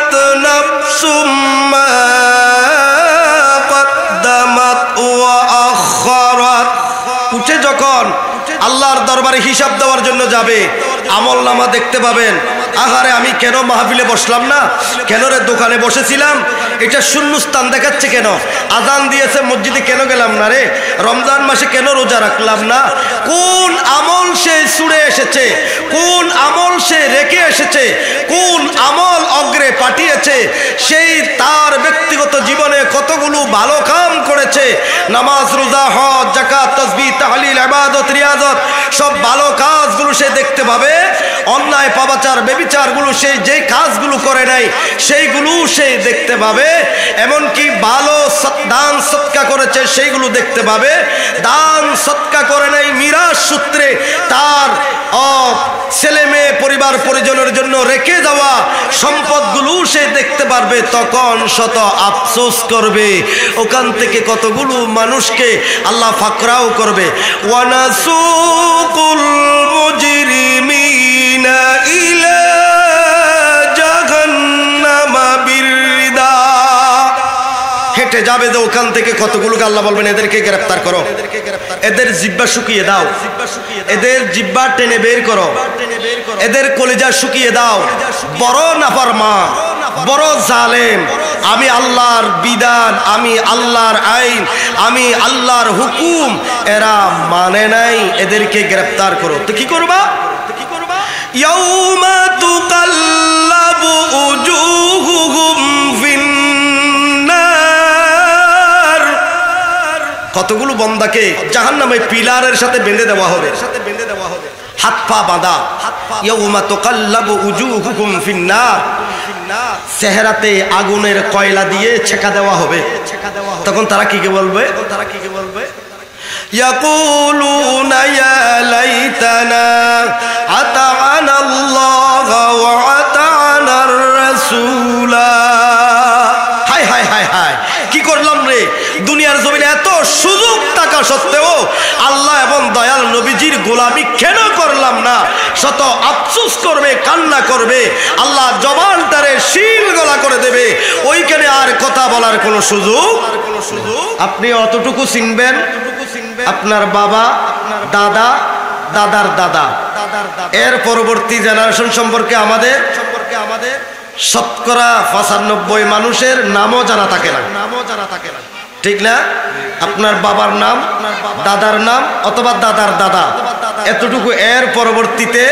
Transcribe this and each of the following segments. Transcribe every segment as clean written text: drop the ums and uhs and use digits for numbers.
আলিমাত নাফসুম মা কদ্দামাত ওয়া আখারাত। উঠে যখন আল্লাহর দরবারে হিসাব দেওয়ার জন্য যাবে, আমলনামা দেখতে পাবেন। আহারে আমি কেন মাহফিলে বসলাম না, কেন রে দোকানে বসেছিলাম, এটা শূন্যস্থান দেখাচ্ছে কেন, আজান দিয়েছে মসজিদে কেন গেলাম না রে, রমজান মাসে কেন রোজা রাখলাম না। কোন আমল সে ছুড়ে এসেছে, কোন আমল সে রেখে এসেছে, কোন আমল অগ্রে পাঠিয়েছে, সেই তার ব্যক্তিগত জীবনে কতগুলো ভালো কাম করেছে। নামাজ, রোজা, হজ, যাকাত, তাসবিহ, তাহলিল, ইবাদত, রিয়াজত, সব ভালো কাজগুলো সে দেখতে পাবে। অন্যায়, পাপাচার, বেবিচারগুলো সে যে কাজগুলো করে নাই সেইগুলো সে দেখতে পাবে। এমনকি ভালো দান সৎকা করেছে সেইগুলো দেখতে পাবে। দান সৎকা করে নাই মিরাজ সূত্রে তার ছেলে মেয়ে পরিবার পরিজনের জন্য রেখে যাওয়া সম্পদগুলো সে দেখতে পারবে। তখন শত আফসোস করবে। ওখান থেকে কতগুলো মানুষকে আল্লাহ ফাকরাও করবে। ওয়ানাসুকুল মুজরিমিনা ইলা জাহান্নামা বিরদা। হেঁটে যাবে যে ওখান থেকে কতগুলোকে আল্লাহ বলবেন এদেরকে গ্রেফতার করো, এদের জিহ্বা শুকিয়ে দাও, এদের জিহ্বা টেনে বের করো, এদের কলিজা শুকিয়ে দাও। বড় নাফরমান, বড় জালেম, আমি আল্লাহর বিধান, আমি আল্লাহর আইন, আমি আল্লাহর হুকুম এরা মানে নাই, এদেরকে গ্রেফতার করো। তো কি করবা? ইয়াউমা তুকাল্লাবু উজুহুহুম ফিন্নার। কতগুলো বান্দাকে জাহান্নামে পিলারের সাথে বেঁধে দেওয়া হবে, হাত পা বাঁধা। ইয়াউমা তুকাল্লাবু উজুহুহুম ফিন্নার। চেহারাতে আগুনের কয়লা দিয়ে ছেকা দেওয়া হবে। তখন তারা কি বলবে? ইয়াকুলুনা ইয়া লাইতানা আতা'আনা আল্লাহ ওয়া আতা'আনার রাসূলা। হায় হায় হায় হায়, কি করলাম রে, দুনিয়ার জমিনে এত সুযোগ থাকা সত্ত্বেও আল্লাহ এবং দয়াল নবীজির গোলামি কেন করলাম না। শত আফসোস করবে, কান্না করবে, আল্লাহ জবানটারে শিল গলা করে দেবে। ওইখানে আর কথা বলার কোনো সুযোগ। আপনি অতটুকু চিনবেন, আপনার বাবা, দাদা, দাদার দাদা, এর পরবর্তী জেনারেশন সম্পর্কে আমাদের শতকরা 95 মানুষের নামও জানা থাকে না, ঠিক না? আপনার বাবার নাম, দাদার নাম অথবা দাদার দাদা, এতটুকু। এর পরবর্তীতে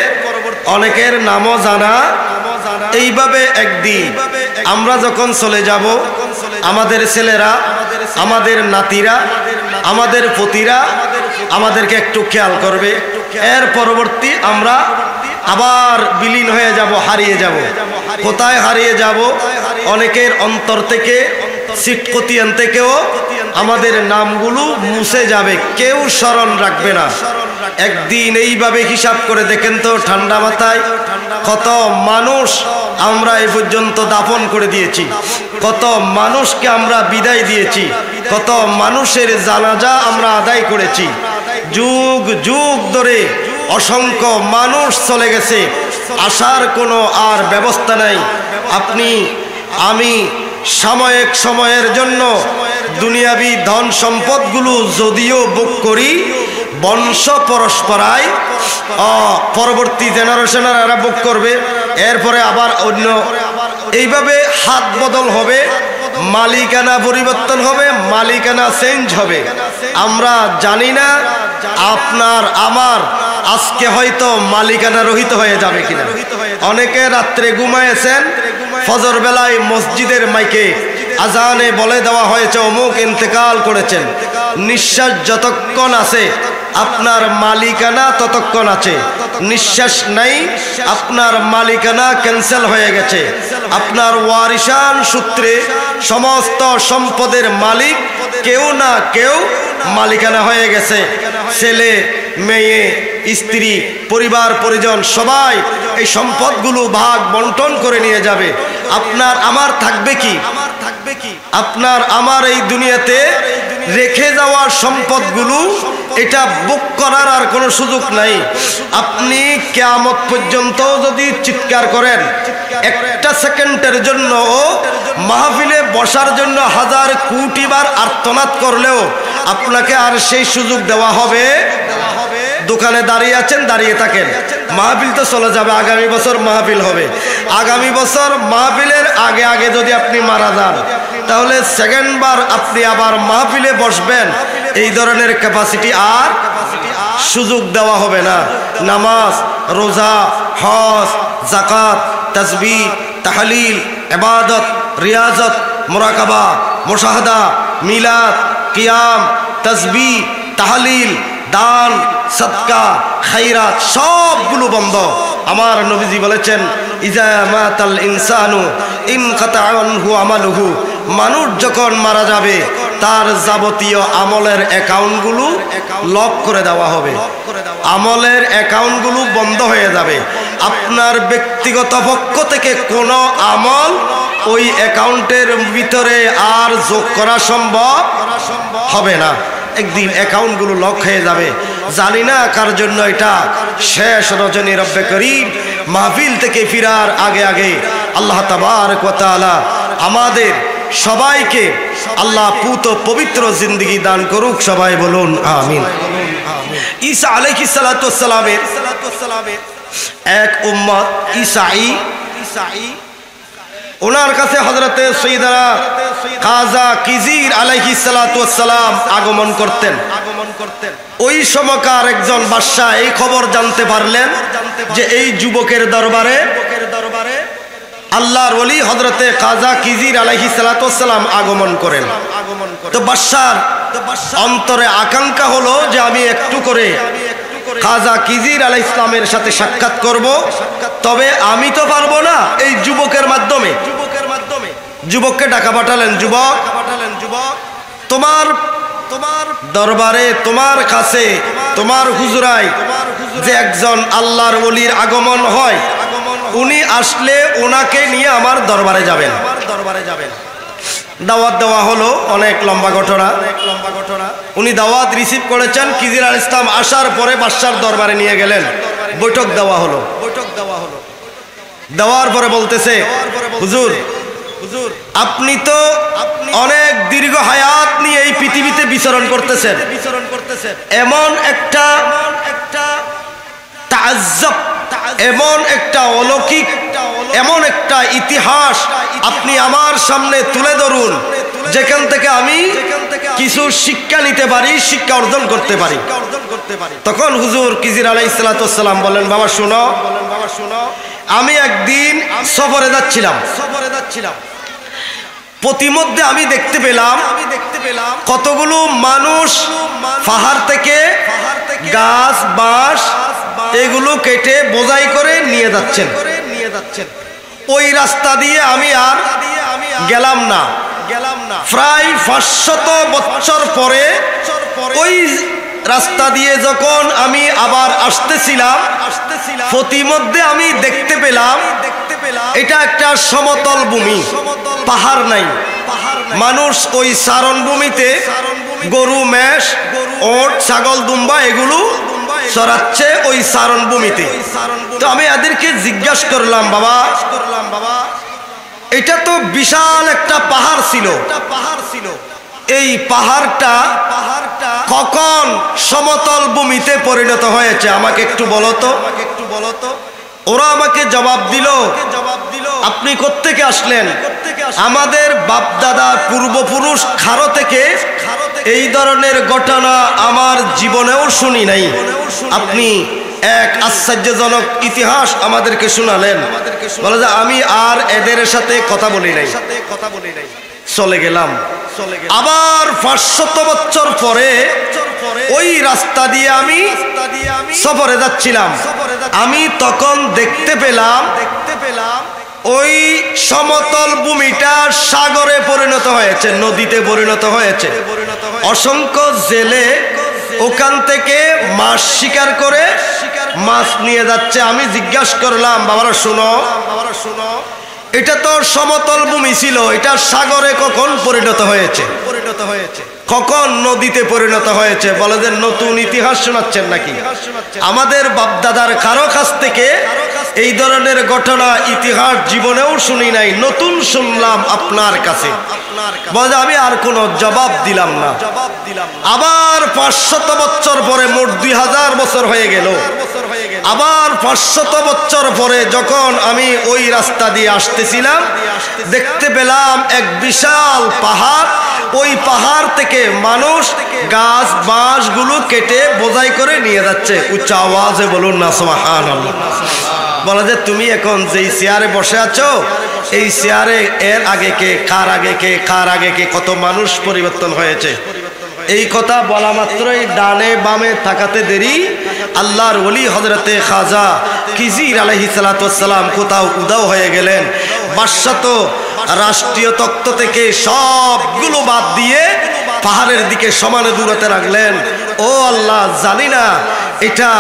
অনেকের নামও জানা। এইভাবে একদিন আমরা যখন চলে যাব, আমাদের ছেলেরা, আমাদের নাতিরা, আমাদের পতিরা আমাদেরকে একটু খেয়াল করবে। এর পরবর্তী আমরা আবার বিলীন হয়ে যাব, হারিয়ে যাব। কোথায় হারিয়ে যাব? অনেকের অন্তর থেকে, সিটকতিয়ান থেকেও আমাদের নামগুলো মুছে যাবে, কেউ স্মরণ রাখবে না। একদিন এইভাবে হিসাব করে দেখেন তো, ঠান্ডা মাথায় কত মানুষ আমরা এ পর্যন্ত দাফন করে দিয়েছি, কত মানুষকে আমরা বিদায় দিয়েছি, কত মানুষের জানাজা আমরা আদায় করেছি। যুগ যুগ ধরে অসংখ্য মানুষ চলে গেছে, আসার কোনো আর ব্যবস্থা নাই। আপনি আমি সাময়িক সময়ের জন্য দুনিয়াবি ধন সম্পদগুলো যদিও ভোগ করি, বংশ পরস্পরায় পরবর্তী জেনারেশনের এরা ভোগ করবে, এরপরে আবার অন্য। এইভাবে হাত বদল হবে, মালিকানা পরিবর্তন হবে, মালিকানা চেঞ্জ হবে। আমরা জানি না আপনার আমার আজকে হয়তো মালিকানা রহিত হয়ে যাবে কিনা। অনেকে রাত্রে ঘুমায়েছেন, ফজর বেলায় মসজিদের মাইকে আজানে বলে দেওয়া হয়েছে অমুক ইন্তেকাল করেছেন। নিঃশ্বাস যতক্ষণ আছে আপনার মালিকানা ততক্ষণ আছে, নিঃশ্বাস নাই আপনার মালিকানা ক্যান্সেল হয়ে গেছে। আপনার ওয়ারিসান সূত্রে সমস্ত সম্পদের মালিক কেউ না কেউ মালিকানা হয়ে গেছে। ছেলে, মেয়ে, স্ত্রী, পরিবার পরিজন সবাই এই সম্পদগুলো ভাগ বন্টন করে নিয়ে যাবে। আপনার আমার থাকবে কি? আপনার আমার এই দুনিয়াতে রেখে যাওয়া সম্পদগুলো এটা বুক করার আর কোনো সুযোগ নাই। আপনি কিয়ামত পর্যন্ত যদি চিৎকার করেন, একটা সেকেন্ডের জন্য মাহফিলে বসার জন্য হাজার কোটি বার আর্তনাদ করলেও আপনাকে আর সেই সুযোগ দেওয়া হবে। দোকানে দাঁড়িয়ে আছেন, দাঁড়িয়ে থাকেন, মাহফিল তো চলে যাবে, আগামী বছর মাহফিল হবে। আগামী বছর মাহফিলের আগে আগে যদি আপনি মারা যান, তাহলে সেকেন্ড বার আপনি আবার মাহফিলে বসবেন, এই ধরনের ক্যাপাসিটি আর সুযোগ দেওয়া হবে না। নামাজ, রোজা, হজ, যাকাত, তাসবিহ, তাহলিল, ইবাদত, রিয়াজত, মুরাকাবা, মুশাহাদা, মিলাদ, কিয়াম, তাসবিহ, তাহলিল, দান, সদকা, খায়রাত সবগুলো বন্ধ। আমার নবীজি বলেছেন, ইজা মাতাল ইনসানু ইনকাতা আনহু আমালুহু, মানুষ যখন মারা যাবে তার যাবতীয় আমলের অ্যাকাউন্টগুলো লক করে দেওয়া হবে, আমলের অ্যাকাউন্টগুলো বন্ধ হয়ে যাবে। আপনার ব্যক্তিগত পক্ষ থেকে কোনো আমল ওই অ্যাকাউন্টের ভিতরে আর যোগ করা সম্ভব হবে না। একদিন অ্যাকাউন্টগুলো লক হয়ে যাবে। জানি না কার জন্য এটা শেষ রজনী রব্বে করিম মাহফিল থেকে ফিরার আগে আগে আল্লাহ তাবারক ওয়া তাআলা আমাদের সবাইকে আল্লাহ পুত পবিত্র জিন্দেগি দান করুক। সবাই বলুন আমিন। ঈসা আলাইহিস সালাতু ওয়াস সালামের এক উম্মত ঈসাঈ, ওনার কাছে হযরতে সাইয়্যিদানা খাজা কিজির আলাইহিস সালাতু ওয়াস সালাম আগমন করতেন। ওই সময়কার একজন বাদশা এই খবর জানতে পারলেন যে এই যুবকের দরবারে আল্লাহর ওলি হযরতে খাজা কিজির আলাইহিস সালাতু ওয়াস সালাম আগমন করেন। তো বাদশার অন্তরে আকাঙ্ক্ষা হলো যে আমি একটু করে খাজা কিজির আলাইহিস সালামের সাথে সাক্ষাৎ করব, তবে আমি তো পারবো না, এই যুবকের মাধ্যমে। যুবককে ডাকা পাঠালেন, যুবক তোমার দরবারে, তোমার কাছে, তোমার হুজুরায় যে একজন আল্লাহর ওলির আগমন হয়, উনি আসলে ওনাকে নিয়ে আমার দরবারে যাবেন। দাওয়াত দেওয়া হলো, অনেক লম্বা ঘটনা। উনি দাওয়াত রিসিভ করেছেন। কিজির আলাইহিস সালাম আসার পরে বাদশার দরবারে নিয়ে গেলেন, বৈঠক দেওয়া হলো। দেওয়ার পরে বলতেছে, হুজুর আপনি তো অনেক দীর্ঘ হায়াত নিয়ে এই পৃথিবীতে বিচরণ করতেছেন, এমন একটা তাআজ্জুব, এমন একটা অলৌকিক, এমন একটা ইতিহাস আপনি আমার সামনে তুলে ধরুন যেখান থেকে আমি কিছু শিক্ষা নিতে পারি, শিক্ষা অর্জন করতে পারি। তখন হুজুর কিজির আলাইহিস সালাতু ওয়াস সালাম বলেন, বাবা শোনো, আমি একদিন সফরে যাচ্ছিলাম। প্রতিমধ্যে আমি দেখতে পেলাম কতগুলো মানুষ পাহাড় থেকে গাছ, বাঁশ এগুলো কেটে বোঝাই করে নিয়ে যাচ্ছেন। ওই রাস্তা দিয়ে আমি আর গেলাম না। প্রায় 500 বছর পরে ওই রাস্তা দিয়ে যখন আমি আবার আসতেছিলাম, প্রতিমধ্যে আমি দেখতে পেলাম এটা একটা সমতল ভূমি, পাহাড় নাই। মানুষ ওই চারণভূমিতে গরু, মেষ, ওট, ছাগল, দুম্বা এগুলো চড়াচ্ছে ওই চারণভূমিতে। তো আমি এদেরকে জিজ্ঞাসা করলাম, বাবা এটা তো বিশাল একটা পাহাড় ছিল, এই পাহাড়টা কখন সমতল ভূমিতে পরিণত হয়েছে আমাকে একটু বলো তো। ওরা আমাকে জবাব দিল, আপনি কোত্থেকে আসলেন? আমাদের বাপ দাদা পূর্বপুরুষ খারো থেকে এই ধরনের ঘটনা আমার জীবনেও শুনি নাই। আপনি এক আশ্চর্যজনক ইতিহাস আমাদেরকে শোনালেন। বলে যে আমি আর এদের সাথে কথা বলি নাই, চলে গেলাম। আবার 500 বছর পরে ওই রাস্তা দিয়ে আমি সফরে যাচ্ছিলাম। আমি তখন দেখতে পেলাম ওই সমতল ভূমিটা সাগরে পরিণত হয়েছে, নদীতে পরিণত হয়েছে। অসংখ্য জেলে ওখান থেকে মাছ শিকার করে মাছ নিয়ে যাচ্ছে। আমি জিজ্ঞাসা করলাম, বাবারা শোনো, এটা তো সমতল ভূমি ছিল, এটা সাগরে কখন পরিণত হয়েছে? কখন নদীতে পরিণত হয়েছে? বলে যে নতুন ইতিহাস শোনাচ্ছেন নাকি? আমাদের বাপদাদার কারো কাছ থেকে এই ধরনের ঘটনা ইতিহাস জীবনেও শুনি নাই, নতুন শুনলাম আপনার কাছে। বলে আমি আর কোনো জবাব দিলাম না। আবার 500 বছর পরে, মোট 2000 বছর হয়ে গেল, আবার 500 বছর পরে যখন আমি ওই রাস্তা দিয়ে আসতেছিলাম, দেখতে পেলাম এক বিশাল পাহাড়। ওই পাহাড় থেকে মানুষ গাছ বাঁশগুলো কেটে বোঝাই করে নিয়ে যাচ্ছে। উচ্চ আওয়াজে বলুন না সুবহানাল্লাহ। বলা যে তুমি এখন যেই চেয়ারে বসে আছো, এই চেয়ারে এর আগে কে, কার আগে কে, কার আগে কে, কত মানুষ পরিবর্তন হয়েছে। এই কথা বলা মাত্রই ডানে বামে তাকাতে দেরি আল্লাহর ওলি হযরতে খাজা খিজির আলাইহিস সালাতু ওয়াস সালাম কোথাও উদাও হয়ে গেলেন। বাদশাহ তো রাষ্ট্রীয় তত্ত্ব থেকে সবগুলো বাদ দিয়ে পাহাড়ের দিকে সমানে দূরতে রাখলেন। ও আল্লাহ, জানি না এটা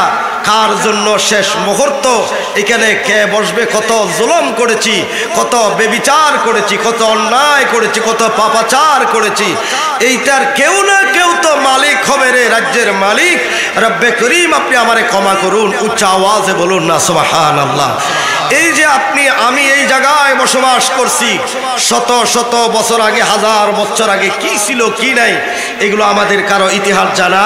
কার জন্য শেষ মুহূর্ত, এখানে কে বসবে। কত জুলুম করেছি, কত বেবিচার করেছি, কত অন্যায় করেছি, কত পাপাচার করেছি। এইটার কেউ না কেউ তো মালিক হবে রে, রাজ্যের মালিক রব্বে করিম, আপনি আমারে ক্ষমা করুন। উচ্চ আওয়াজে বলুন না সুবহানাল্লাহ। এই যে আপনি আমি এই জায়গায় বসবাস করছি, শত শত বছর আগে, হাজার বছর আগে কি ছিল কি নাই, এগুলো আমাদের কারো ইতিহাস জানা।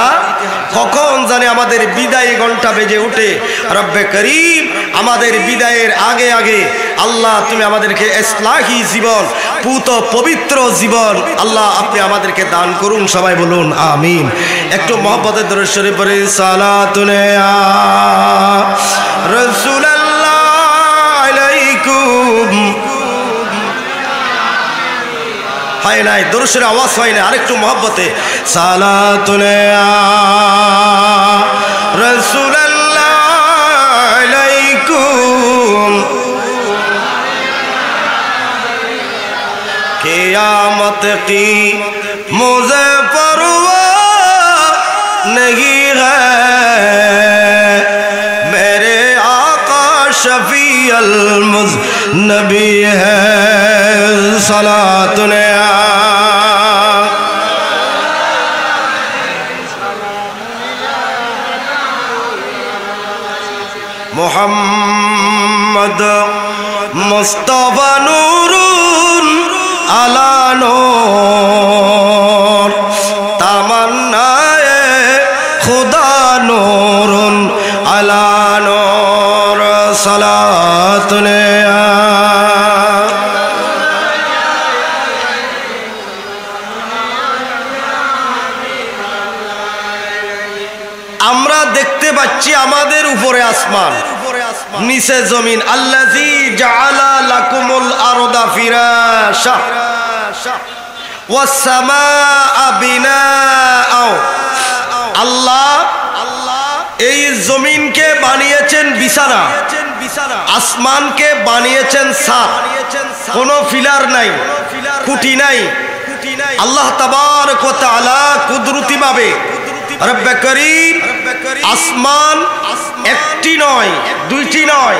কখন জানে আমাদের বিদায় ঘন্টা বেজে উঠে। রব্বে করিম, আমাদের বিদায়ের আগে আগে আল্লাহ তুমি আমাদেরকে ইসলাহি জীবন, পুত পবিত্র জীবন আল্লাহ আপনি আমাদেরকে দান করুন। সবাই বলুন আমিন। একটু মহব্বতের দরুদ শরীফ পড়ে সালাতুন আ রাসূলুল্লাহ আলাইকুম। হয় নাই, দরুদ শরীফ আওয়াজ হয় না, আরেকটু মহব্বতে সালাতুন আ রাসূলুল্লাহ আলাইকুম। क़यामत की मुझे परवाह नहीं है, मेरे आका शफी अल मुज़नबी है। सलातुन मुहम्मद मुस्तफा नूरुन अला नूर, तमन्नाए खुदा नूरुन अला नूर। सलातुन আমরা দেখতে পাচ্ছি আমাদের উপরে আসমান, নিচে জমিন। আল্লাযী জাআলা লাকুমুল আরদা ফিরাশা ওয়াস সামাআ বিনাআ। আল্লাহ এই জমিনকে বানিয়েছেন বিছানা, আসমানকে বানিয়েছেন ছাদ। কোনো ফিলার নাই, খুঁটি নাই। আল্লাহ তাবারক ওয়া তাআলা কুদরতি ভাবে রব্বে করিম আসমান একটি নয়, দুইটি নয়,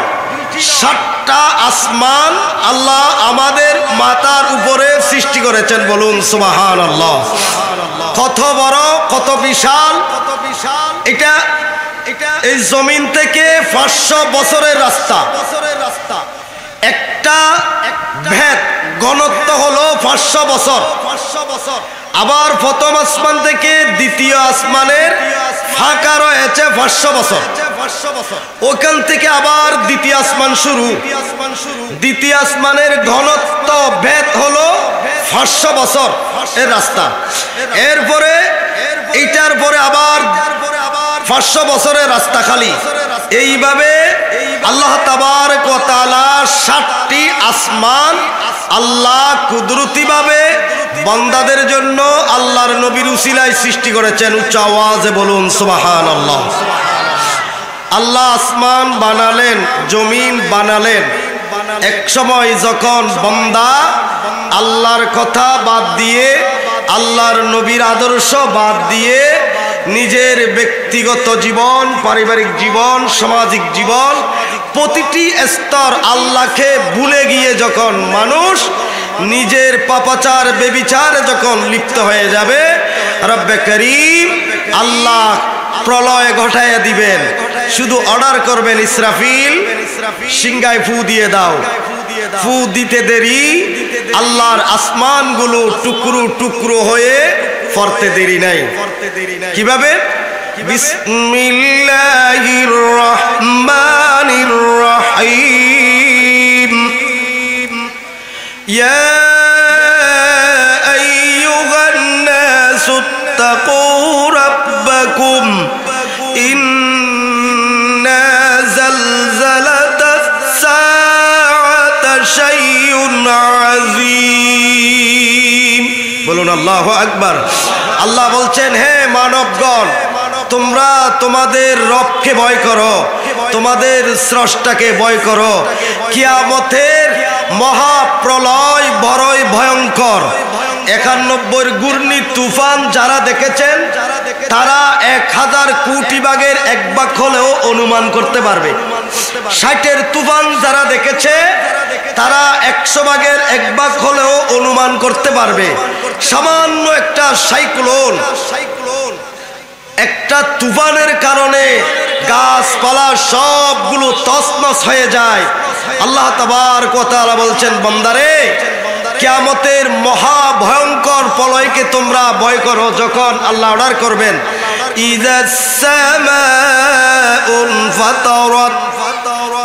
7টা আসমান আল্লাহ আমাদের মাথার উপরে সৃষ্টি করেছেন। বলুন সুবহানাল্লাহ। কত বড়, কত বিশাল এটা! এই জমিন থেকে 500 বছরের রাস্তা। একটা ভেদ ঘনত্ব হলো 500 বছর। আবার প্রথম আসমান থেকে দ্বিতীয় আসমানের ফাঁকা রয়েছে 500 বছর। ওখান থেকে আবার দ্বিতীয় আসমান শুরু। দ্বিতীয় আসমানের ঘনত্ব ভেদ হলো 500 বছর এর রাস্তা। এরপরে এইটার পরে আবার 500 বছরের রাস্তা খালি। এইভাবে আল্লাহ তাবারক ওয়া তাআলা 7টি আসমান আল্লাহ কুদরতি ভাবে বান্দাদের জন্য আল্লাহর নবীর উসিলায় সৃষ্টি করেছেন। উচ্চ আওয়াজে বলুন সুবহানাল্লাহ। আল্লাহ আসমান বানালেন, জমিন বানালেন। এক সময় যখন বান্দা আল্লাহর কথা বাদ দিয়ে, আল্লাহর নবীর আদর্শ বাদ দিয়ে নিজের ব্যক্তিগত জীবন, পারিবারিক জীবন, সামাজিক জীবন, প্রতিটি স্তর আল্লাহকে ভুলে গিয়ে যখন মানুষ নিজের পাপাচার বেবিচার যখন লিপ্ত হয়ে যাবে, রব্বে করিম আল্লাহ প্রলয় ঘটাইয়া দিবেন। শুধু অর্ডার করবেন, ইসরাফিল সিংহায় ফু দিয়ে দাও। ফু দিতে দেরি, আল্লাহর আসমানগুলো টুকরো টুকরো হয়ে পড়তে দেরি নাই। কিভাবে? বিসমিল্লাহির রহমানির রহিম। ইয়া আইয়ুহান নাসু ইত্তাকু রাব্বাকুম ইন্না যালযালাতাস সাআতি শাইউন আযীম। বলুন আল্লাহু আকবার। আল্লাহ বলছেন, হে মানবগণ, তোমরা তোমাদের রবকে ভয় করো, তোমাদের স্রষ্টাকে ভয় করো। কিয়ামতের মহাপ্রলয় বড়ই ভয়ঙ্কর। 91 ঘূর্ণি তুফান যারা দেখেছেন তারা 1000 কোটি ভাগের 1 ভাগ হলেও অনুমান করতে পারবে। 60-এর তুফান যারা দেখেছে তারা 100 ভাগের 1 ভাগ হলেও অনুমান করতে পারবে। সামান্য একটা সাইক্লোন, একটা তুফানের কারণে গাছপালা সবগুলো তছনছ হয়ে যায়। আল্লাহ তাবারক ওয়া তাআলা বলছেন, বান্দারে, কিয়ামতের মহা ভয়ঙ্কর প্রলয়কে তোমরা ভয় করো। যখন আল্লাহ অর্ডার করবেন, ইযাস সামাউন ফাতারাত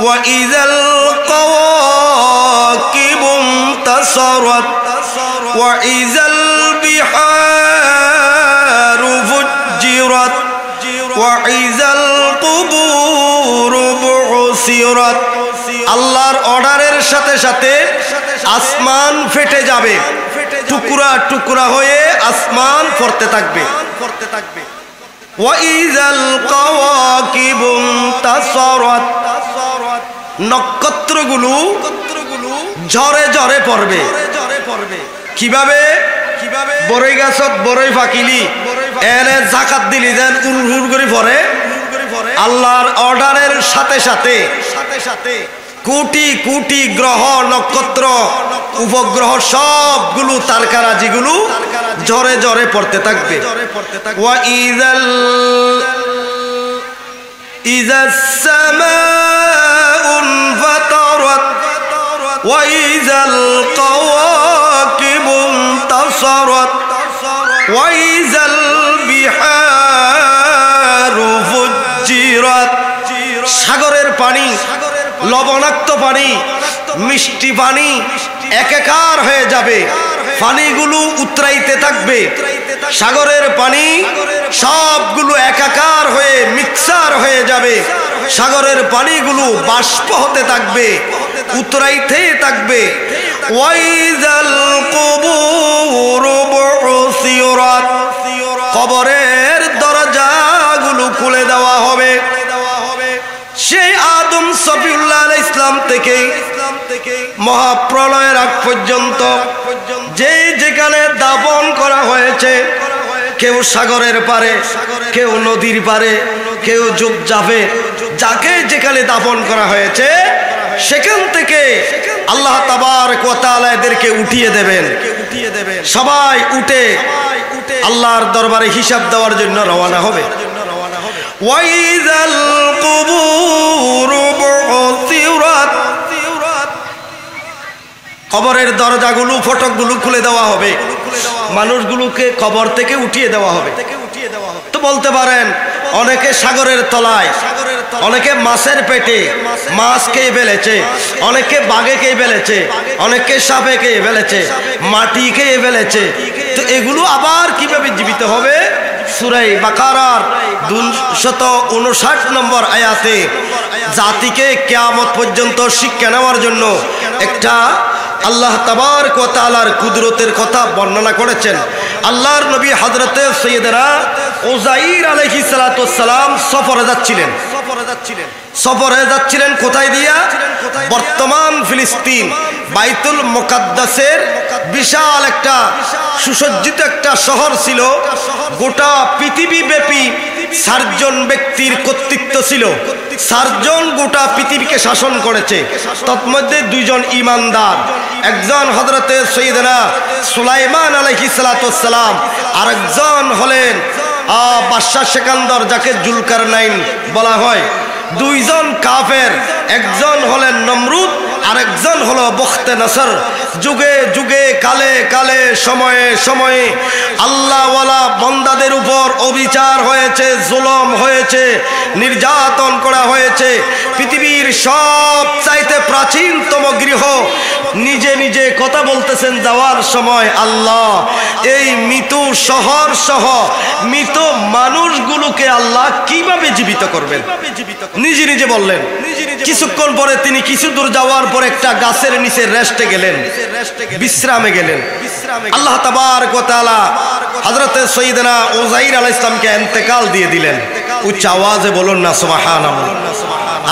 ওয়া ইযাল কাওয়াকিবুন তাসারাত ওয়া ইযাল বিহারু ফুজ্জিরাত ওয়া ইযাল কুবুরু বুসিরাত। আল্লাহর অর্ডারের সাথে সাথে আসমান ফেটে যাবে, টুকরা টুকরা হয়ে আসমান পড়তে থাকবে। ওয়া ইযাল কাওয়াকিবু তাসারাত, নক্ষত্রগুলো ঝরে ঝরে পড়বে। কিভাবে? বড়ই গাছত বড়ই ফাকিলি এনে জাকাত দিলি দেন উড় করে পড়ে। আল্লাহর অর্ডারের সাথে সাথে কোটি কোটি গ্রহ নক্ষত্র উপগ্রহ সবগুলো তারকারাজিগুলো ঝরে ঝরে পড়তে থাকবে। ওয়া ইযাস সামাউন ফাতারাত ওয়া ইযাল কাওয়াকিবু তাসারাত ওয়া ইযাল বিহারু ফুজ্জিরাত। সাগরের পানি, লবণাক্ত পানি, মিষ্টি পানি একাকার হয়ে যাবে, পানিগুলো উতরাইতে থাকবে। সাগরের পানি সবগুলো একাকার হয়ে মিক্সার হয়ে যাবে। সাগরের পানিগুলো বাষ্প হতে থাকবে, উতরাইতে থাকবে। ওয়াইজাল কুবুরু বুসিরাত, কবরের দরজাগুলো খুলে দেওয়া হবে। সেই আদম সফিউল্লাহ আলাইহিস সালাম থেকে মহাপ্রলয়ের আগ পর্যন্ত যে যেখানে দাফন করা হয়েছে, কেউ সাগরের পারে, কেউ নদীর পারে, কেউ ঝোপঝাপে, যাকে যেখানে দাফন করা হয়েছে সেখান থেকে আল্লাহ তাবারক ওয়া তাআলা এদেরকে উঠিয়ে দেবেন। সবাই উঠে আল্লাহর দরবারে হিসাব দেওয়ার জন্য রওনা হবে। ওয়াইযাল কুবুরু বুসিরাত, কবরের দরজাগুলো ফটকগুলো খুলে দেওয়া হবে, মানুষগুলোকে কবর থেকে উঠিয়ে দেওয়া হবে। তো বলতে পারেন অনেকে সাগরের তলায়, অনেকে মাছের পেটে মাছ খেয়ে ফেলেছে, অনেকে বাঘে খেয়ে ফেলেছে, অনেকে সাপে খেয়ে ফেলেছে, মাটি খেয়ে ফেলেছে। তো এগুলো আবার কিভাবে জীবিত হবে? সূরা বাকারার 259 নম্বর আয়াতে জাতিকে কিয়ামত পর্যন্ত শিক্ষা নেওয়ার জন্য একটা আল্লাহ তাবারক ওয়া তাআলার কুদরতের কথা বর্ণনা করেছেন। আল্লাহর নবী হযরতে সাইয়েদনা উযাইর আলাইহিস সালাতু ওয়াস সালাম সফরে যাচ্ছিলেন। কোথায় দিয়া? বর্তমান ফিলিস্তিন বাইতুল মুকাদ্দাসের বিশাল একটা সুসজ্জিত একটা শহর ছিল। গোটা পৃথিবী ব্যাপী চারজন ব্যক্তির কর্তৃত্ব ছিল, চারজন গোটা পৃথিবীকে শাসন করেছে। তন্মধ্যে দুইজন ঈমানদার, একজন হযরতে সাইয়েদনা সুলাইমান আলাইহিস সালাতু ওয়াস সালাম, আরেকজন হলেন বাদশা সেকান্দর, যাকে জুলকারনাইন বলা হয়। দুইজন কাফের, একজন হলেন নমরুদ, আরেকজন হলো বখতে নসর। যুগে যুগে কালে কালে সময়ে সময়ে আল্লাহওয়ালা বান্দাদের উপর অবিচার হয়েছে, জুলম হয়েছে, নির্যাতন করা হয়েছে। পৃথিবীর সব চাইতে প্রাচীনতম গৃহ নিজে নিজে কথা বলতেছেন যাওয়ার সময়, আল্লাহ এই মৃত শহর সহ মৃত মানুষগুলোকে আল্লাহ কিভাবে জীবিত করবেন, নিজে নিজে বললেন। কিছুক্ষণ পরে তিনি কিছু দূর যাওয়ার পর একটা গাছের নিচে রেস্টে গেলেন, বিশ্রামে গেলেন। আল্লাহ তাবারক ওয়া তাআলা হযরতে সাইয়েদনা উযাইর আলাইহিস সালামকে ইন্তেকাল দিয়ে দিলেন। উচ্চ আওয়াজে বলুন না সুবহানাল্লাহ,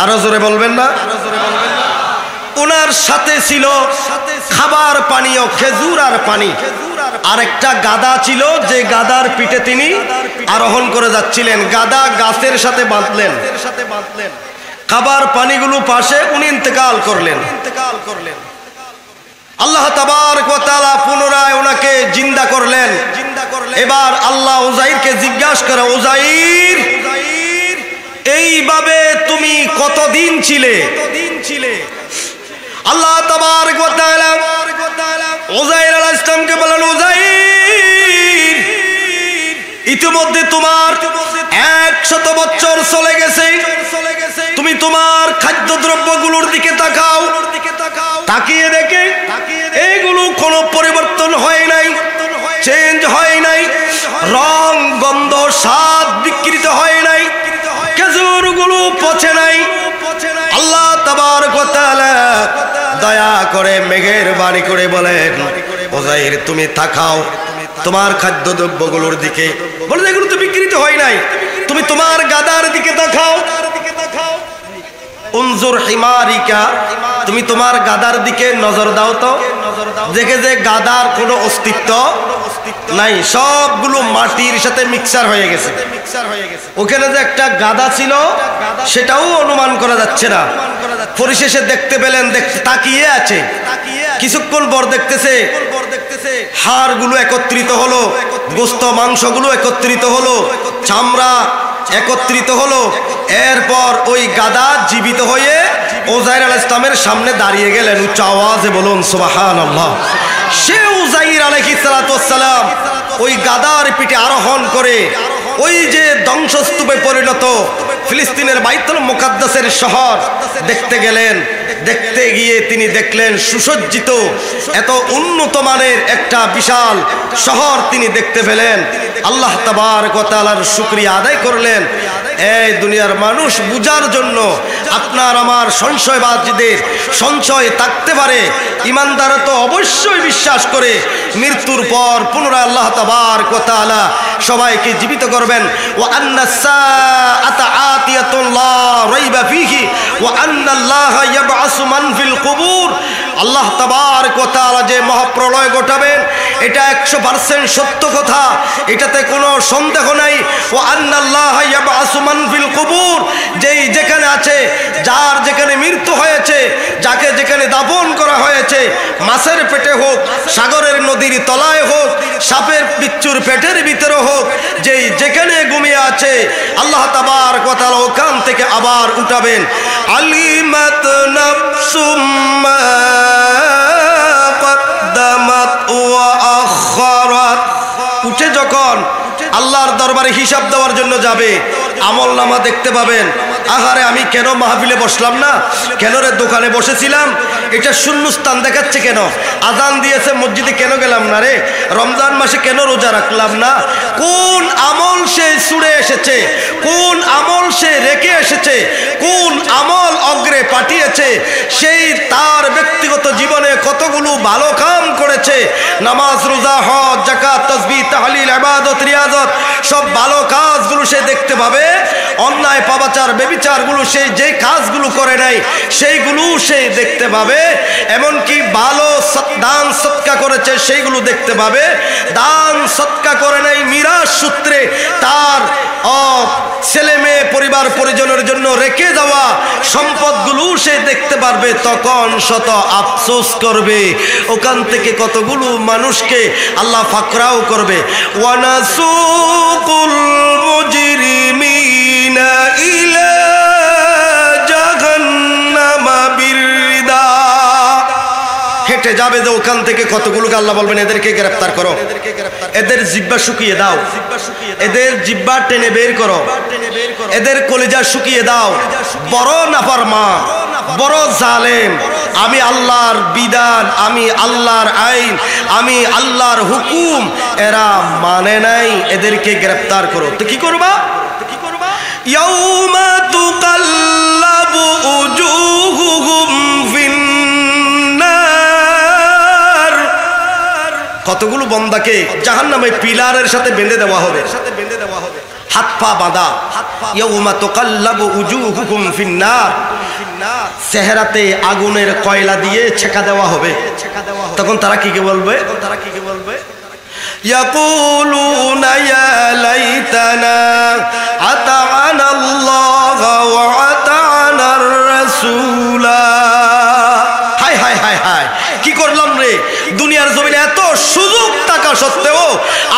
আরো জোরে বলবেন না? ওনার সাথে ছিল খাবার পানীয়, খেজুর আর পানি। আরেকটা গাদা ছিল, যে গাদার পিঠে তিনি আরোহণ করে যাচ্ছিলেন। গাদা গাছের সাথে বাঁধলেন, খাবার পানিগুলো পাশে, উনি ইন্তেকাল করলেন। আল্লাহ তাবারক ওয়া তাআলা পুনরায় ওনাকে জিন্দা করলেন। এবার আল্লাহ উযাইরকে জিজ্ঞাসা করে, উযাইর এইভাবে তুমি কতদিন ছিলে? আল্লাহ তাবারক ওয়া তাআলা উযাইর আলাইহিস সালামকে বলেন, উযাইর ইতিমধ্যে তোমার 100 বছর চলে গেছে, তুমি তোমার খাদ্যদ্রব্যগুলোর দিকে তাকাও, তাকিয়ে দেখে এইগুলো কোনো পরিবর্তন হয় নাই, চেঞ্জ হয় নাই, রং গন্ধ স্বাদ বিকৃত হয় নাই, খেজুরগুলো পচে নাই। আল্লাহ তাবারক ওয়া তাআলা দয়া করে মেঘের বাণী করে বলেন, উযাইর তুমি তাকাও তোমার খাদ্যদ্রব্যগুলোর দিকে, বলে এগুলো তো বিকৃত হয় নাই, তুমি তোমার গাদার দিকে তাকাও। উনজুর হিমারিকা, তুমি তোমার গাদার দিকে নজর দাও তো, দেখে যে গাদার কোনো অস্তিত্ব নাই, সবগুলো মাটির সাথে মিক্সার হয়ে গেছে। ওখানে যে একটা গাদা ছিল সেটাও অনুমান করা যাচ্ছে না। পরিশেষে দেখতে পেলেন, তাকিয়ে আছে, কিছুক্ষণ পর দেখতেছে হাড়গুলো একত্রিত হলো, গোস্ত মাংসগুলো একত্রিত হলো, চামড়া একত্রিত হলো। এরপর ওই গাদা জীবিত হয়ে উযাইর আলাইহিস সালামের সামনে দাঁড়িয়ে গেলেন। উচ্চ আওয়াজে বলুন সুবহানাল্লাহ। সে উযাইর আলাইহিস সালাতু ওয়াস সালাম ওই গাদার পিঠে আরোহণ করে ওই যে ধ্বংসস্তূপে পরিণত ফিলিস্তিনের বাইতুল মুকাদ্দাসের শহর দেখতে গেলেন। দেখতে গিয়ে তিনি দেখলেন সুসজ্জিত এত উন্নত মানের একটা বিশাল শহর তিনি দেখতে পেলেন। আল্লাহ তাবারক ওয়া তাআলার শুকরিয়া আদায় করলেন। এই দুনিয়ার মানুষ বুঝার জন্য আপনার আমার সংশয়বাদীদের সংশয় থাকতে পারে, ইমানদাররা তো অবশ্যই বিশ্বাস করে মৃত্যুর পর পুনরায় আল্লাহ তাবারক ওয়া তাআলা সবাইকে জীবিত করবেন। ওয়া আন্নাস সাআতা আতিয়াতুন লা রাইবা ফীহি ওয়া আন্নাল্লাহা ইয়াবআসু মান ফিল কুবুর। আল্লাহ তাবারক ওয়া তাআলা যে মহাপ্রলয় ঘটাবেন এটা 100% সত্য কথা, এটাতে কোনো সন্দেহ নাই। ওয়া আন্নাল্লাহা ইয়াবআসু মান ফিল কুবুর, যেই যেখানে আছে, যার যেখানে মৃত্যু হয়েছে, যাকে যেখানে দাফন করা হয়েছে, মাছের পেটে হোক, সাগরের নদীর তলায় হোক, সাপের বিচ্ছুর পেটের ভিতরে হোক, যেই যেখানে ঘুমিয়ে আছে আল্লাহ তাবারক ওয়া তাআলা ওখান থেকে আবার উঠাবেন। আলিমাত নাফসুম মা কদ্দামাত ওয়া আখারাত। উঠে যখন আল্লাহর দরবারে হিসাব দেওয়ার জন্য যাবে, আমল নামা দেখতে পাবেন। আহারে আমি কেন মাহফিলে বসলাম না, কেন রে দোকানে বসেছিলাম, এটা শূন্যস্থান দেখাচ্ছে কেন, আজান দিয়েছে মসজিদে কেন গেলাম না রে, রমজান মাসে কেন রোজা রাখলাম না, কোন আমল সে ছুড়ে এসেছে, কোন আমল সে রেখে এসেছে, কোন আমল অগ্রে পাঠিয়েছে, সেই তার ব্যক্তিগত জীবনে কতগুলো ভালো কাম করেছে আছে, নামাজ রোজা হজ যাকাত তাসবিহ তাহলিল ইবাদত রিয়াজত সব ভালো কাজগুলো সে দেখতে পাবে, অন্যায় পাপাচার ব্যভিচারগুলো সে যে কাজগুলো করে নাই সেইগুলো সে দেখতে পাবে, এমনকি ভালো দান সৎকা করেছে সেইগুলো দেখতে পাবে, দান সৎকা করে নাই মিরাস সূত্রে তার ছেলে মেয়ে পরিবার পরিজনের জন্য রেখে যাওয়া সম্পদগুলো সে দেখতে পারবে, তখন শত আফসোস করবে। ওখান থেকে কতগুলো মানুষকে আল্লাহ ফাকরাও করবে, ওয়ানাসুকুল মুজরিমিনা ইলা জাহান্নামা বিরদা, হেঁটে যাবে যে ওখান থেকে কতগুলোকে আল্লাহ বলবেন এদেরকে গ্রেফতার করো, এদের জিহ্বা শুকিয়ে দাও, এদের জিহ্বা টেনে বের করো, এদের কলিজা শুকিয়ে দাও, বড় নাফরমান বড় জালেম, আমি আল্লাহর বিধান, আমি আল্লাহর আইন, আমি আল্লাহর হুকুম এরা মানে নাই, এদেরকে গ্রেফতার করো। তো কি করবা? ইয়াউমা তুকাল্লাবু উজুহুহুম ফিন্নার, কতগুলো বান্দাকে জাহান্নামে পিলারের সাথে বেঁধে দেওয়া হবে, হাত পা বাঁধা, ইয়াউমা তুকাল্লাবু উজুহুহুম ফিন্নার, চেহারাতে আগুনের কয়লা দিয়ে ছেকা দেওয়া হবে। তখন তারা কি বলবে? ইয়াকুলুনা ইয়া লাইতানা আতা'আনা আল্লাহ ওয়া আতা'আনা আর-রাসূলা, হায় হায় হায় হায়, কি করলাম রে, দুনিয়ার জমিনে এত সুযোগ থাকা সত্ত্বেও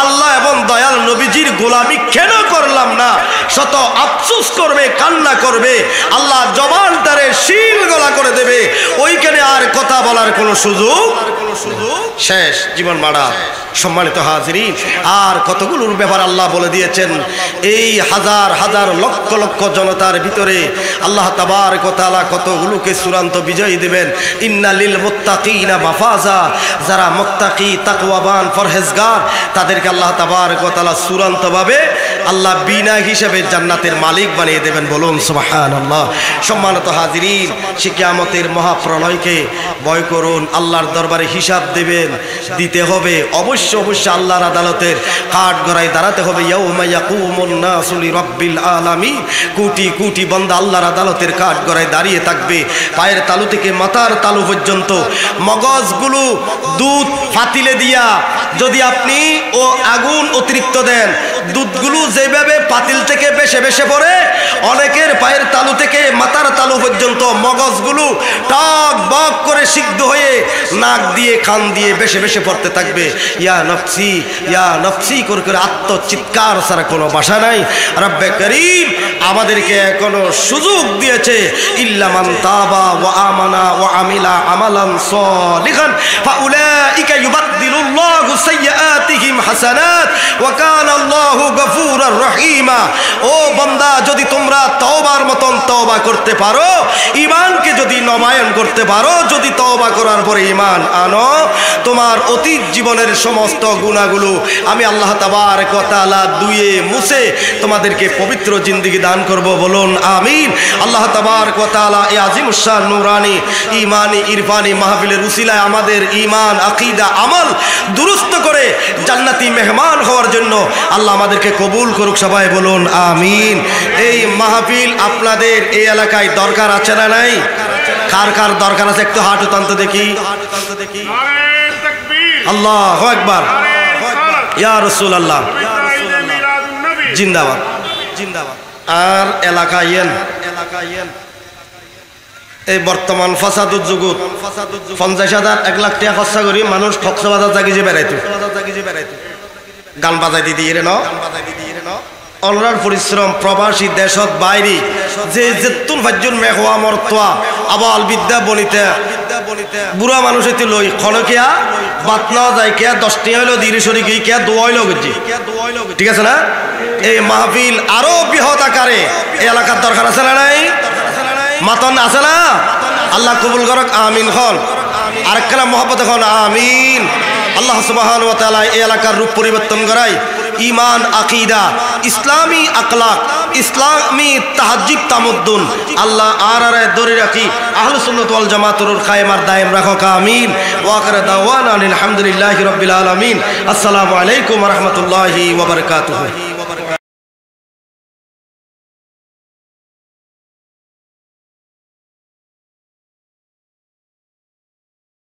আল্লাহ এবং দয়াল নবীজির গোলামি কেন করলাম না? শত আফসোস করবে, কান্না করবে, আল্লাহ জবানটারে শিল গলা করে দেবে, ওইখানে আর কথা বলার কোনো সুযোগ শেষ, জীবন মারা। সম্মানিত হাজিরিন, আর কতগুলোর ব্যাপার আল্লাহ বলে দিয়েছেন। এই হাজার হাজার লক্ষ লক্ষ জনতার ভিতরে আল্লাহ তাবারক ওয়া তাআলা কতগুলোকে চূড়ান্ত বিজয়ী দেবেন। ইন্না লিল মুত্তাকিনা মাফাজা, যারা মুত্তাকি তাকওয়াবান পরহেজগার তাদেরকে আল্লাহ তাবারক ওয়া তাআলা চূড়ান্তভাবে আল্লাহ বিনা হিসেবে জান্নাতের মালিক বানিয়ে দেবেন, বলুন সুবহানাল্লাহ। সম্মানিত হাজিরিন, সে কিয়ামতের মহাপ্রলয়কে ভয় করুন, আল্লাহর দরবারে হিসাব দেবেন, দিতে হবে অবশ্যই অবশ্যই আল্লাহর আদালতের কাঠগড়ায় দাঁড়াতে হবে। ইয়াউমা ইয়াকুমুন নাসু লিরাব্বিল আলামিন, কোটি কোটি বান্দা আল্লাহর আদালতের কাঠগড়ায় দাঁড়িয়ে থাকবে, পায়ের তালু থেকে মাথার তালু পর্যন্ত মগজগুলো দুধ ফাতিলে দিয়া যদি আপনি ও আগুন অতিরিক্ত দেন, দুধগুলো যেভাবে পাতিল থেকে বেশে বেশে পড়ে, অনেকের পায়ের তালু থেকে মাথার তালু পর্যন্ত মগজগুলো টক বক করে সিদ্ধ হয়ে নাক দিয়ে কান দিয়ে বেশে বেশে পড়তে থাকবে। ইয়া নফসি করে করে আত্মচিৎকার ছাড়া কোনো ভাষা নাই। রব্বে করিম আমাদেরকে এখনো সুযোগ দিয়েছে, ইল্লা মান তাবা ওয়া আমানা ওয়া আমিলা আমালান সালিহান ফাউলাইকা ইউবাদদিলুল্লাহু সাইয়্যাতিহিম হাসানাত ওয়া কানা আল্লাহু গফুরার রহিমা। ও বান্দা, যদি তোমরা তওবার মতন তওবা করতে পারো, ঈমানকে যদি নবায়ন করতে পারো, যদি তওবা করার পরে ঈমান আনো, তোমার অতীত জীবনের সমস্ত গুনাহগুলো আমি আল্লাহ তাবারক ওয়া তাআলা ধুয়ে মুছে তোমাদেরকে পবিত্র জিন্দেগি দান করব, বলুন আমিন। আল্লাহ তাবারক ওয়া তাআলা এই আজিমুশ শান নূরানি ঈমানি ইরফানি মাহফিলের উসিলায় আমাদের ঈমান আকীদা আমল দুরুস্ত করে জান্নাতি মেহমান হওয়ার জন্য আল্লাহ আমাদেরকে কবুল করুক, সবাই বলুন আমিন। এই মাহফিল আপনাদের এই এলাকায় দরকার আছে না নাই? কার কার দরকার আছে একটু হাত উঠান তো দেখি। আল্লাহু আকবার, ইয়া রাসূলুল্লাহ, জিন্দাবাদ জিন্দাবাদ। আর এলাকায়েন এই বর্তমান ফাসাদুর যুগত 50,000 1 লাখ টাকা খরচা করি মানুষ কক্সবাজার জাগিয়ে বেড়াইতো, গান বাজাই দিয়ে রে ন অলরার পরিশ্রম প্রবাসী দেশত বাইরে যে যেতুন ভাজ্যুন মেঘোয়া মরতোয়া আবাল বিদ্যা বনিতে বুড়া মানুষ এতে লই খনকিয়া বাত না যায় কে 10 টাকা হইলো দিরি সরি গিয়ে কে দোয়াইলো গজি, ঠিক আছে না? এই মাহফিল আরো বৃহৎ আকারে এই এলাকার দরকার আছে না নাই? মাতন আছে না? আল্লাহ কবুল করক, আমিন খন। আরেকখানা মহব্বত এখন আমিন। আল্লাহ সুবহানাহু ওয়া তাআলা এই এলাকার রূপ পরিবর্তন করাই ঈমান আকীদা, ইসলামী আখলাক, ইসলামী তাহাজ্জুদ তামাদ্দুন আল্লাহ আর ধরে রাখি আহলে সুন্নাত ওয়াল জামাতের কায়েমার দায়েম রাখক আমিন। ওয়া আখিরু দাওয়ানা আলহামদুলিল্লাহি রাব্বিল আলামিন। আসসালামু আলাইকুম ওয়া রাহমাতুল্লাহি ওয়া বারাকাতুহু।